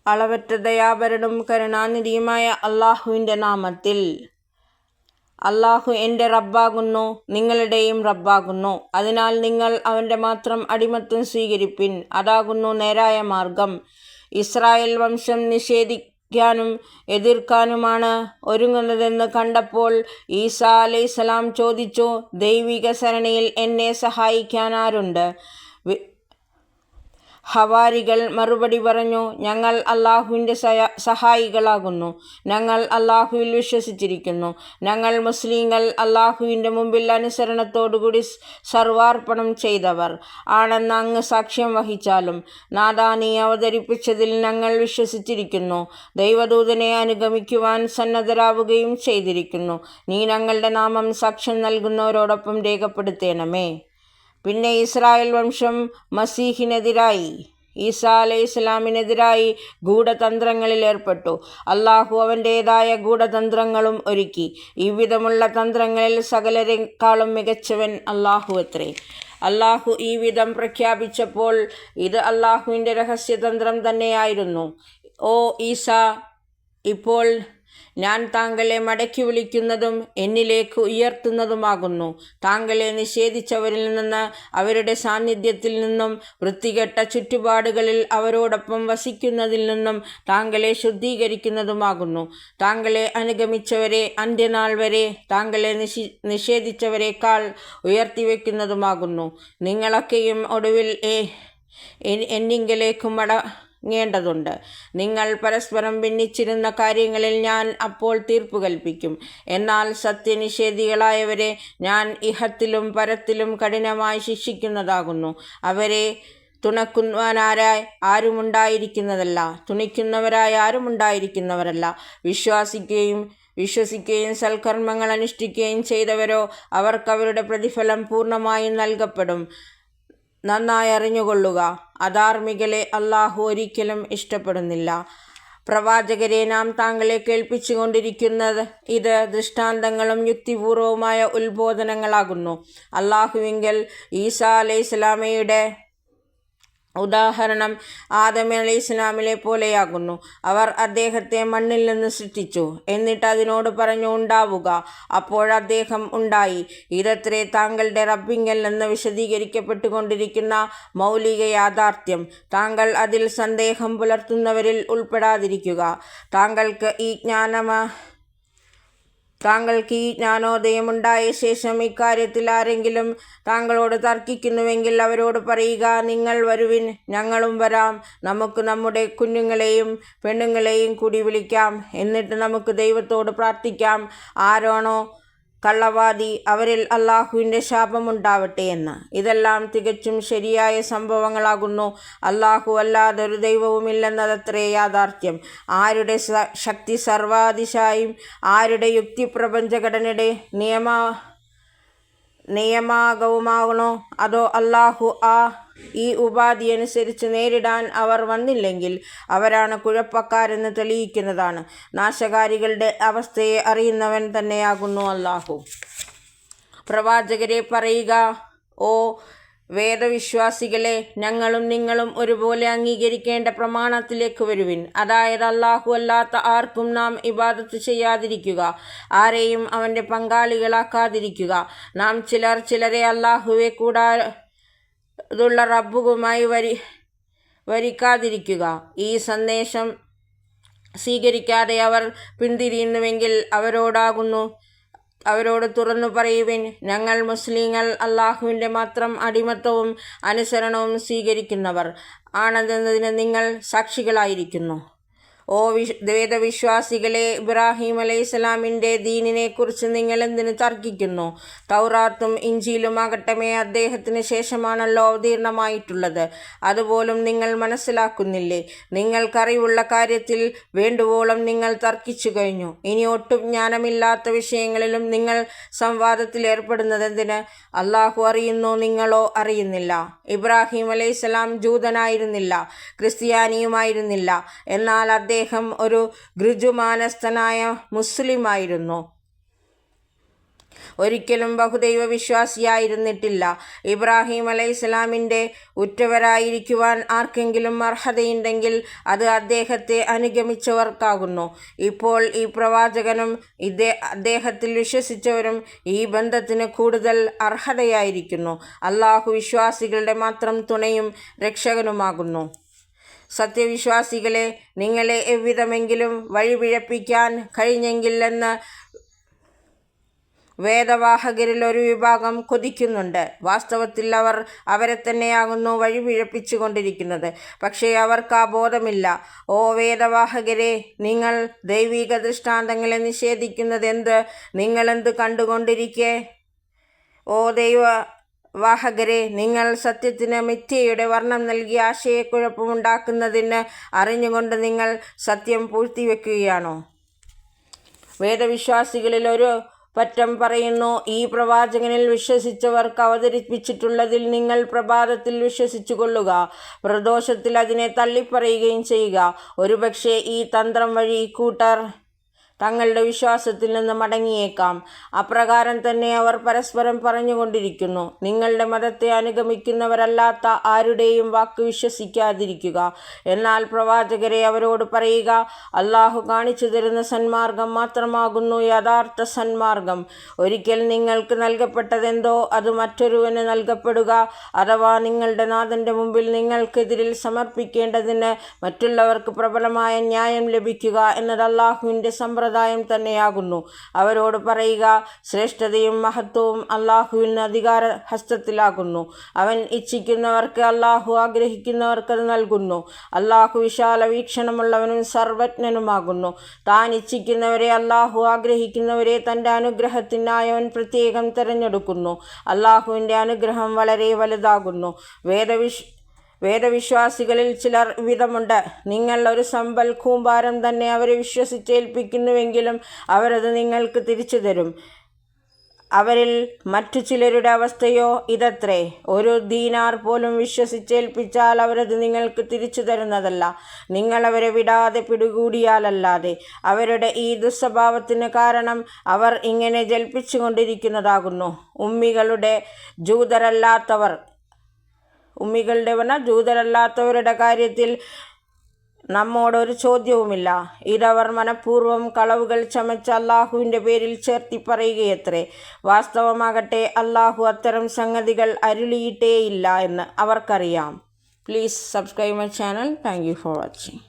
അളവറ്റ ദയാപരനും കരുണാനിധിയുമായ അള്ളാഹുവിൻ്റെ നാമത്തിൽ. അള്ളാഹു എൻ്റെ റബ്ബാകുന്നു, നിങ്ങളുടെയും റബ്ബാകുന്നു. അതിനാൽ നിങ്ങൾ അവൻ്റെ മാത്രം അടിമത്വം സ്വീകരിപ്പിൻ. അതാകുന്നു നേരായ മാർഗം. ഇസ്രായേൽ വംശം നിഷേധിക്കാനും എതിർക്കാനുമാണ് ഒരുങ്ങുന്നതെന്ന് കണ്ടപ്പോൾ ഈസാ അലൈഹിസ്സലാം ചോദിച്ചു, ദൈവിക സരണിയിൽ എന്നെ സഹായിക്കാൻ ആരുണ്ട്? ഹവാരികൾ മറുപടി പറഞ്ഞു, ഞങ്ങൾ അള്ളാഹുവിൻ്റെ സഹായികളാകുന്നു. ഞങ്ങൾ അള്ളാഹുവിൽ വിശ്വസിച്ചിരിക്കുന്നു. ഞങ്ങൾ മുസ്ലിങ്ങൾ അള്ളാഹുവിൻ്റെ മുമ്പിൽ അനുസരണത്തോടുകൂടി സർവാർപ്പണം ചെയ്തവർ ആണെന്ന് അങ്ങ് സാക്ഷ്യം വഹിച്ചാലും. നാഥാ, നീ അവതരിപ്പിച്ചതിൽ ഞങ്ങൾ വിശ്വസിച്ചിരിക്കുന്നു. ദൈവദൂതനെ അനുഗമിക്കുവാൻ സന്നദ്ധരാവുകയും ചെയ്തിരിക്കുന്നു. നീ ഞങ്ങളുടെ നാമം സാക്ഷ്യം നൽകുന്നവരോടൊപ്പം രേഖപ്പെടുത്തേണമേ. പിന്നെ ഇസ്രായേൽ വംശം മസീഹിനെതിരായി, ഈസാ അലൈഹിസ്സലാമിനെതിരായി ഗൂഢതന്ത്രങ്ങളിൽ ഏർപ്പെട്ടു. അള്ളാഹു അവൻ്റേതായ ഗൂഢതന്ത്രങ്ങളും ഒരുക്കി. ഇவ்விധമുള്ള തന്ത്രങ്ങളിൽ സകലരെക്കാളും മികച്ചവൻ അള്ളാഹു അത്രേ. അള്ളാഹു ഈ വിധം പ്രഖ്യാപിച്ചപ്പോൾ ഇത് അള്ളാഹുവിൻ്റെ രഹസ്യതന്ത്രം തന്നെയായിരുന്നു. ഓ ഈസാ, ഇപ്പോൾ ഞാൻ താങ്കളെ മടക്കി വിളിക്കുന്നതും എന്നിലേക്ക് ഉയർത്തുന്നതുമാകുന്നു. താങ്കളെ നിഷേധിച്ചവരിൽ നിന്ന്, അവരുടെ സാന്നിധ്യത്തിൽ നിന്നും, വൃത്തികെട്ട ചുറ്റുപാടുകളിൽ അവരോടൊപ്പം വസിക്കുന്നതിൽ നിന്നും താങ്കളെ ശുദ്ധീകരിക്കുന്നതുമാകുന്നു. താങ്കളെ അനുഗമിച്ചവരെ അന്ത്യനാൾ വരെ താങ്കളെ നിഷേധിച്ചവരെക്കാൾ ഉയർത്തിവെക്കുന്നതുമാകുന്നു. നിങ്ങളൊക്കെയും ഒടുവിൽ എന്നിങ്കലേക്ക് മടങ്ങേണ്ടതുണ്ട്. നിങ്ങൾ പരസ്പരം ഭിന്നിച്ചിരുന്ന കാര്യങ്ങളിൽ ഞാൻ അപ്പോൾ തീർപ്പ് കൽപ്പിക്കും. എന്നാൽ സത്യനിഷേധികളായവരെ ഞാൻ ഇഹത്തിലും പരത്തിലും കഠിനമായി ശിക്ഷിക്കുന്നതാകുന്നു. അവരെ തുണയ്ക്കുവാനായി ആരുമുണ്ടായിരിക്കുന്നതല്ല, തുണിക്കുന്നവരായി ആരുമുണ്ടായിരിക്കുന്നവരല്ല. വിശ്വസിക്കുകയും സൽക്കർമ്മങ്ങൾ അനുഷ്ഠിക്കുകയും ചെയ്തവരോ അവർക്കവരുടെ പ്രതിഫലം പൂർണ്ണമായും നൽകപ്പെടും. നന്നായി അറിഞ്ഞുകൊള്ളുക, അധാർമികളെ അള്ളാഹു ഒരിക്കലും ഇഷ്ടപ്പെടുന്നില്ല. പ്രവാചകരെ, നാം താങ്കളെ കേൾപ്പിച്ചുകൊണ്ടിരിക്കുന്നത് ഇത് ദൃഷ്ടാന്തങ്ങളും യുക്തിപൂർവവുമായ ഉത്ബോധനങ്ങളാകുന്നു. അള്ളാഹുവിങ്കൽ ഈസാ അലൈഹിസ്സലാമയുടെ ഉദാഹരണം ആദം അലൈഹിസ്സലാമിലെ പോലെയാകുന്നു. അവർ അദ്ദേഹത്തെ മണ്ണിൽ നിന്ന് സൃഷ്ടിച്ചു. എന്നിട്ട് അതിനോട് പറഞ്ഞു, ഉണ്ടാവുക. അപ്പോഴദ്ദേഹം ഉണ്ടായി. ഇതത്രേ താങ്കളുടെ റബ്ബിങ്കൽ നിന്ന് വിശദീകരിക്കപ്പെട്ടുകൊണ്ടിരിക്കുന്ന മൗലിക യാഥാർത്ഥ്യം. താങ്കൾ അതിൽ സന്ദേഹം പുലർത്തുന്നവരിൽ ഉൾപ്പെടാതിരിക്കുക. താങ്കൾക്ക് ഈ ജ്ഞാനോദയമുണ്ടായ ശേഷം ഇക്കാര്യത്തിൽ ആരെങ്കിലും താങ്കളോട് തർക്കിക്കുന്നുവെങ്കിൽ അവരോട് പറയുക, നിങ്ങൾ വരുവിൻ, ഞങ്ങളും വരാം. നമുക്ക് നമ്മുടെ കുഞ്ഞുങ്ങളെയും പെണ്ണുങ്ങളെയും കൂടി വിളിക്കാം. എന്നിട്ട് നമുക്ക് ദൈവത്തോട് പ്രാർത്ഥിക്കാം. ആരാണോ കള്ളവാദി, അവരിൽ അള്ളാഹുവിൻ്റെ ശാപമുണ്ടാവട്ടെ എന്ന്. ഇതെല്ലാം തികച്ചും ശരിയായ സംഭവങ്ങളാകുന്നു. അള്ളാഹു അല്ലാതൊരു ദൈവവുമില്ലെന്നതത്രേ യാഥാർത്ഥ്യം. ആരുടെ ശക്തി സർവാതിശായും, ആരുടെ യുക്തി പ്രപഞ്ചഘടനയുടെ നിയമാകവുമാകണോ, അതോ അള്ളാഹു ഈ ഉപാധി അനുസരിച്ച് നേരിടാൻ അവർ വന്നില്ലെങ്കിൽ അവരാണ് കുഴപ്പക്കാരെന്ന് തെളിയിക്കുന്നതാണ്. നാശകാരികളുടെ അവസ്ഥയെ അറിയുന്നവൻ തന്നെയാകുന്നു അള്ളാഹു. പ്രവാചകരെ പറയുക, ഓ വേദവിശ്വാസികളെ, ഞങ്ങളും നിങ്ങളും ഒരുപോലെ അംഗീകരിക്കേണ്ട പ്രമാണത്തിലേക്ക് വരുവിൻ. അതായത്, അള്ളാഹു അല്ലാത്ത ആർക്കും നാം ഇബാദത്ത് ചെയ്യാതിരിക്കുക, ആരെയും അവൻ്റെ പങ്കാളികളാക്കാതിരിക്കുക. നാം ചിലരെ അള്ളാഹുവെ കൂടാതുള്ള റബ്ബുകളുമായി വരിക്കാതിരിക്കുക. ഈ സന്ദേശം സ്വീകരിക്കാതെ അവർ പിന്തിരിയുന്നുവെങ്കിൽ അവരോട് തുറന്നു പറയുവിൻ, ഞങ്ങൾ മുസ്ലിങ്ങൾ അള്ളാഹുവിൻ്റെ മാത്രം അടിമത്വവും അനുസരണവും സ്വീകരിക്കുന്നവർ ആണെന്നതിന് നിങ്ങൾ സാക്ഷികളായിരിക്കുന്നു. ഓ വേദവിശ്വാസികളെ, ഇബ്രാഹിം അലൈഹിസ്സലാമിൻ്റെ ദീനിനെക്കുറിച്ച് നിങ്ങൾ എന്തിനു തർക്കിക്കുന്നു? തൗറാത്തും ഇഞ്ചീലുമാകട്ടമേ അദ്ദേഹത്തിന് ശേഷമാണല്ലോ അവതീർണമായിട്ടുള്ളത്. അതുപോലും നിങ്ങൾ മനസ്സിലാക്കുന്നില്ലേ? നിങ്ങൾക്കറിവുള്ള കാര്യത്തിൽ വേണ്ടുവോളം നിങ്ങൾ തർക്കിച്ചു കഴിഞ്ഞു. ഇനി ഒട്ടും ജ്ഞാനമില്ലാത്ത വിഷയങ്ങളിലും നിങ്ങൾ സംവാദത്തിൽ ഏർപ്പെടുന്നതെന്തിന്? അള്ളാഹു അറിയുന്നു, നിങ്ങളോ അറിയുന്നില്ല. ഇബ്രാഹിം അലൈഹിസ്സലാം ജൂതനായിരുന്നില്ല, ക്രിസ്ത്യാനിയുമായിരുന്നില്ല. എന്നാൽ അദ്ദേഹം ഒരു ഋജുമാനസ്ഥനായ മുസ്ലിമായിരുന്നു. ഒരിക്കലും ബഹുദൈവ വിശ്വാസിയായിരുന്നിട്ടില്ല. ഇബ്രാഹിം അലൈഹിസ്സലാമിൻ്റെ ഉറ്റവരായിരിക്കുവാൻ ആർക്കെങ്കിലും അർഹതയുണ്ടെങ്കിൽ അത് അദ്ദേഹത്തെ അനുഗമിച്ചവർക്കാകുന്നു. ഇപ്പോൾ ഈ പ്രവാചകനും അദ്ദേഹത്തിൽ വിശ്വസിച്ചവരും ഈ ബന്ധത്തിന് കൂടുതൽ അർഹതയായിരിക്കുന്നു. അള്ളാഹു വിശ്വാസികളുടെ മാത്രം തുണയും രക്ഷകനുമാകുന്നു. സത്യവിശ്വാസികളെ, നിങ്ങളെ എவ்விதമെങ്കിലും വഴിപിഴപ്പിക്കാൻ കഴിഞ്ഞെങ്കിൽ എന്ന് വേദവാഹകരിൽ ഒരു വിഭാഗം കൊതിക്കുന്നുണ്ട്. വാസ്തവത്തിൽ അവർ അവരെ തന്നെയാകുന്നു വഴിപിഴപ്പിച്ചു കൊണ്ടിരിക്കുന്നത്. പക്ഷേ അവർക്ക് ആ ബോധമില്ല. ഓ വേദവാഹകരെ, നിങ്ങൾ ദൈവിക ദൃഷ്ടാന്തങ്ങളെ നിഷേധിക്കുന്നത് എന്ത്? നിങ്ങളെന്ത് കണ്ടുകൊണ്ടിരിക്കെ? ഓ ദൈവവാഹകരെ, നിങ്ങൾ സത്യത്തിന് മിഥ്യയുടെ വർണ്ണം നൽകി ആശയക്കുഴപ്പമുണ്ടാക്കുന്നതിന് അറിഞ്ഞുകൊണ്ട് നിങ്ങൾ സത്യം പൂഴ്ത്തിവെക്കുകയാണോ? വേദവിശ്വാസികളിൽ ഒരു പറ്റം പറയുന്നു, ഈ പ്രവാചകനിൽ വിശ്വസിച്ചവർക്ക് അവതരിപ്പിച്ചിട്ടുള്ളതിൽ നിങ്ങൾ പ്രഭാതത്തിൽ വിശ്വസിച്ചു കൊള്ളുക, പ്രദോഷത്തിൽ അതിനെ തള്ളിപ്പറയുകയും ചെയ്യുക. ഒരുപക്ഷേ ഈ തന്ത്രം വഴി ഇക്കൂട്ടർ തങ്ങളുടെ വിശ്വാസത്തിൽ നിന്ന് മടങ്ങിയേക്കാം. അപ്രകാരം തന്നെ അവർ പരസ്പരം പറഞ്ഞുകൊണ്ടിരിക്കുന്നു. നിങ്ങളുടെ മതത്തെ അനുഗമിക്കുന്നവരല്ലാത്ത ആരുടെയും വാക്ക് വിശ്വസിക്കാതിരിക്കുക. എന്നാൽ പ്രവാചകരെ, അവരോട് പറയുക, അള്ളാഹു കാണിച്ചു തരുന്ന സന്മാർഗം മാത്രമാകുന്നു യഥാർത്ഥ സന്മാർഗം. ഒരിക്കൽ നിങ്ങൾക്ക് നൽകപ്പെട്ടതെന്തോ അത് മറ്റൊരുവന് നൽകപ്പെടുക, അഥവാ നിങ്ങളുടെ നാഥന്റെ മുമ്പിൽ നിങ്ങൾക്കെതിരിൽ സമർപ്പിക്കേണ്ടതിന് മറ്റുള്ളവർക്ക് പ്രബലമായ ന്യായം ലഭിക്കുക എന്നത് അള്ളാഹുവിൻ്റെ സമ്പ്രദായം തന്നെയാകുന്നു. അവരോട് പറയുക, ശ്രേഷ്ഠതയും മഹത്വവും അള്ളാഹുവിന് അധികാര ഹസ്തത്തിലാകുന്നു. അവൻ ഇച്ഛിക്കുന്നവർക്ക്, അള്ളാഹു ആഗ്രഹിക്കുന്നവർക്കത് നൽകുന്നു. അള്ളാഹു വിശാല വീക്ഷണമുള്ളവനും സർവജ്ഞനുമാകുന്നു. താൻ ഇച്ഛിക്കുന്നവരെ, അള്ളാഹു ആഗ്രഹിക്കുന്നവരെ തൻ്റെ അനുഗ്രഹത്തിനായി അവൻ പ്രത്യേകം തിരഞ്ഞെടുക്കുന്നു. അള്ളാഹുവിൻ്റെ അനുഗ്രഹം വളരെ വലുതാകുന്നു. വേദവിശ്വാസികളിൽ ചിലർ വിധമുണ്ട്. നിങ്ങൾ ഒരു സമ്പൽ കൂമ്പാരം തന്നെ അവരെ വിശ്വസിച്ചേൽപ്പിക്കുന്നുവെങ്കിലും അവരത് നിങ്ങൾക്ക് തിരിച്ചു തരും. അവരിൽ മറ്റു ചിലരുടെ അവസ്ഥയോ ഇതത്രേ. ഒരു ദീനാർ പോലും വിശ്വസിച്ചേൽപ്പിച്ചാൽ അവരത് നിങ്ങൾക്ക് തിരിച്ചു തരുന്നതല്ല, നിങ്ങൾ അവരെ വിടാതെ പിടികൂടിയാലല്ലാതെ. അവരുടെ ഈ ദുസ്വഭാവത്തിന് കാരണം അവർ ഇങ്ങനെ ജൽപ്പിച്ചു കൊണ്ടിരിക്കുന്നതാകുന്നു. ജൂതരല്ലാത്തവരുടെ കാര്യത്തിൽ നമ്മോടൊരു ചോദ്യവുമില്ല. ഇതവർ മനഃപൂർവ്വം കളവുകൾ ചമച്ച് അള്ളാഹുവിൻ്റെ പേരിൽ ചേർത്തി പറയുകയത്രേ. വാസ്തവമാകട്ടെ അള്ളാഹു അത്തരം സംഗതികൾ അരുളിയിട്ടേയില്ല എന്ന് അവർക്കറിയാം. Please subscribe my channel. Thank you for watching.